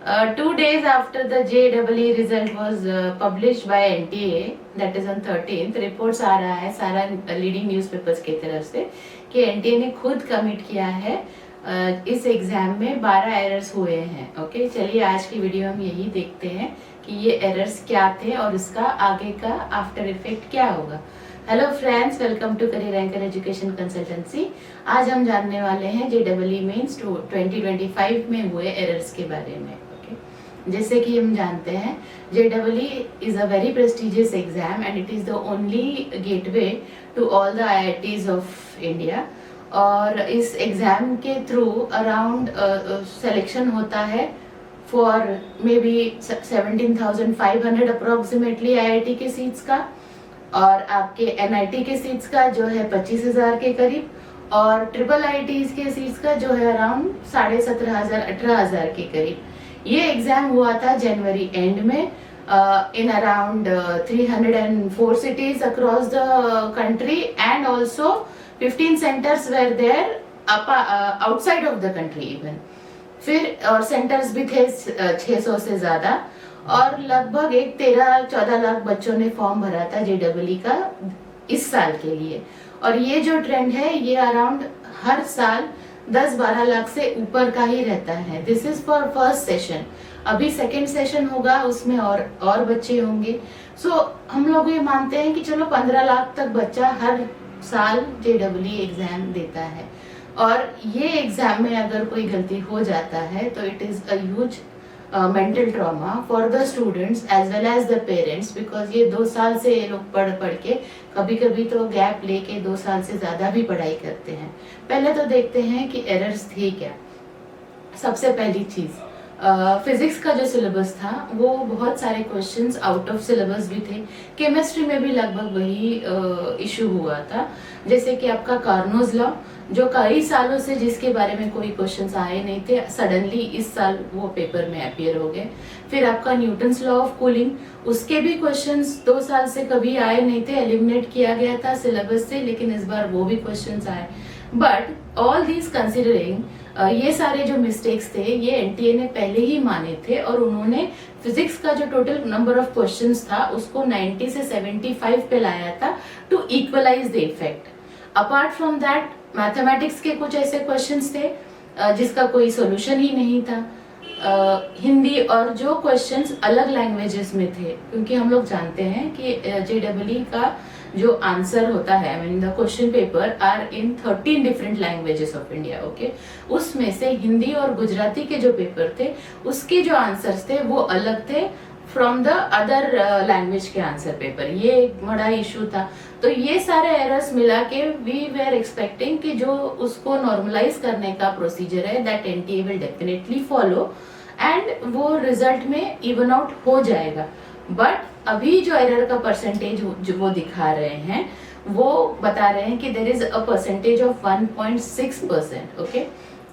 2 days after the JEE result was published by NTA, that is on 13th, reports आ रहा है सारा leading newspapers की तरफ से कि NTA ने खुद कमिट किया है इस एग्जाम में 12 एरर्स हुए हैं। ओके, चलिए आज की वीडियो हम यही देखते हैं कि ये एरर्स क्या थे और उसका आगे का आफ्टर इफेक्ट क्या होगा। Hello friends, welcome to Career Anchor Education Consultancy. आज हम जानने वाले हैं JEE मेंस 2025 में हुए एरर्स के बारे में। जैसे कि हम जानते हैं JEE is a very prestigious exam and it is the only gateway to all the IITs of India। और इस एग्जाम के थ्रू अराउंड सिलेक्शन होता है for may be 17,500 approximately IIT के सीट्स का, और आपके NIT के सीट्स का जो है 25,000 के करीब, और ट्रिपल IITs के सीट्स का जो है अराउंड 17,500 18,000 के करीब। ये एग्जाम हुआ था जनवरी एंड में in around 304 cities across the country and also 15 centers were there outside of the country even। फिर और सेंटर्स भी थे 600 से ज्यादा, और लगभग 13-14 लाख बच्चों ने फॉर्म भरा था JEE का इस साल के लिए। और ये जो ट्रेंड है ये अराउंड हर साल 10-12 लाख से ऊपर का ही रहता है। This is for first session. अभी सेकेंड सेशन होगा, उसमें और बच्चे होंगे। सो हम लोग ये मानते हैं कि चलो 15 लाख तक बच्चा हर साल JEE एग्जाम देता है, और ये एग्जाम में अगर कोई गलती हो जाता है तो it is a huge mental trauma for the students as well as the parents, because ये 2 साल से ये लोग पढ़ के कभी कभी तो गैप लेके 2 साल से ज्यादा भी पढ़ाई करते हैं। पहले तो देखते हैं कि एरर्स थी क्या। सबसे पहली चीज, फिजिक्स का जो सिलेबस था वो बहुत सारे क्वेश्चंस आउट ऑफ सिलेबस भी थे। केमिस्ट्री में भी लगभग वही इशू हुआ था। जैसे कि आपका कार्नोज लॉ, जो कई सालों से जिसके बारे में कोई क्वेश्चंस आए नहीं थे, सडनली इस साल वो पेपर में अपीयर हो गए। फिर आपका न्यूटन्स लॉ ऑफ कूलिंग, उसके भी क्वेश्चंस 2 साल से कभी आए नहीं थे, एलिमिनेट किया गया था सिलेबस से, लेकिन इस बार वो भी क्वेश्चंस आए। बट ऑल दीज कंसिडरिंग, ये सारे जो मिस्टेक्स थे ये NTA ने पहले ही माने थे, और उन्होंने फिजिक्स का जो टोटल नंबर ऑफ क्वेश्चंस था उसको 90 से 75 पे लाया था to equalise the effect. Apart from that mathematics के कुछ ऐसे क्वेश्चंस थे जिसका कोई सॉल्यूशन ही नहीं था। हिंदी और जो क्वेश्चंस अलग लैंग्वेजेस में थे, क्योंकि हम लोग जानते हैं कि JEE का जो आंसर होता है, I mean the question paper are in 13 different languages of India. Okay, उसमें से हिंदी और गुजराती के जो पेपर थे उसके जो आंसर्स थे वो अलग थे फ्रॉम द अदर लैंग्वेज के आंसर पेपर। ये एक बड़ा इशू था। तो ये सारे एरर्स मिला के वी वेर एक्सपेक्टिंग कि जो उसको नॉर्मलाइज करने का प्रोसीजर है that NTA will definitely follow and वो रिजल्ट में इवन आउट हो जाएगा। बट अभी जो एरर का परसेंटेज जो वो दिखा रहे हैं वो बता रहे हैं कि there is a percentage of 1.6%। Okay,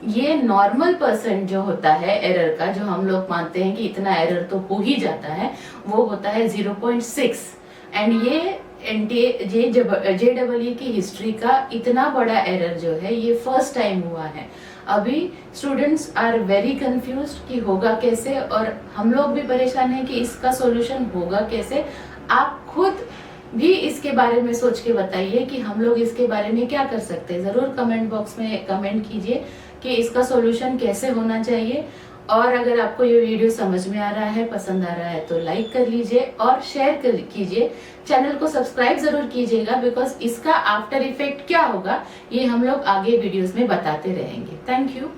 ये नॉर्मल परसेंट जो होता है एरर का, जो हम लोग मानते हैं कि इतना एरर तो हो ही जाता है, वो होता है 0.6। एंड ये JEE की हिस्ट्री का इतना बड़ा एरर जो है ये फर्स्ट टाइम हुआ है। अभी स्टूडेंट्स आर वेरी कंफ्यूज्ड कि होगा कैसे, और हम लोग भी परेशान हैं कि इसका सॉल्यूशन होगा कैसे। आप खुद भी इसके बारे में सोच के बताइए कि हम लोग इसके बारे में क्या कर सकते हैं। जरूर कमेंट बॉक्स में कमेंट कीजिए कि इसका सॉल्यूशन कैसे होना चाहिए। और अगर आपको ये वीडियो समझ में आ रहा है, पसंद आ रहा है, तो लाइक कर लीजिए और शेयर कीजिए। चैनल को सब्सक्राइब जरूर कीजिएगा, बिकॉज इसका आफ्टर इफेक्ट क्या होगा ये हम लोग आगे वीडियोस में बताते रहेंगे। Thank you.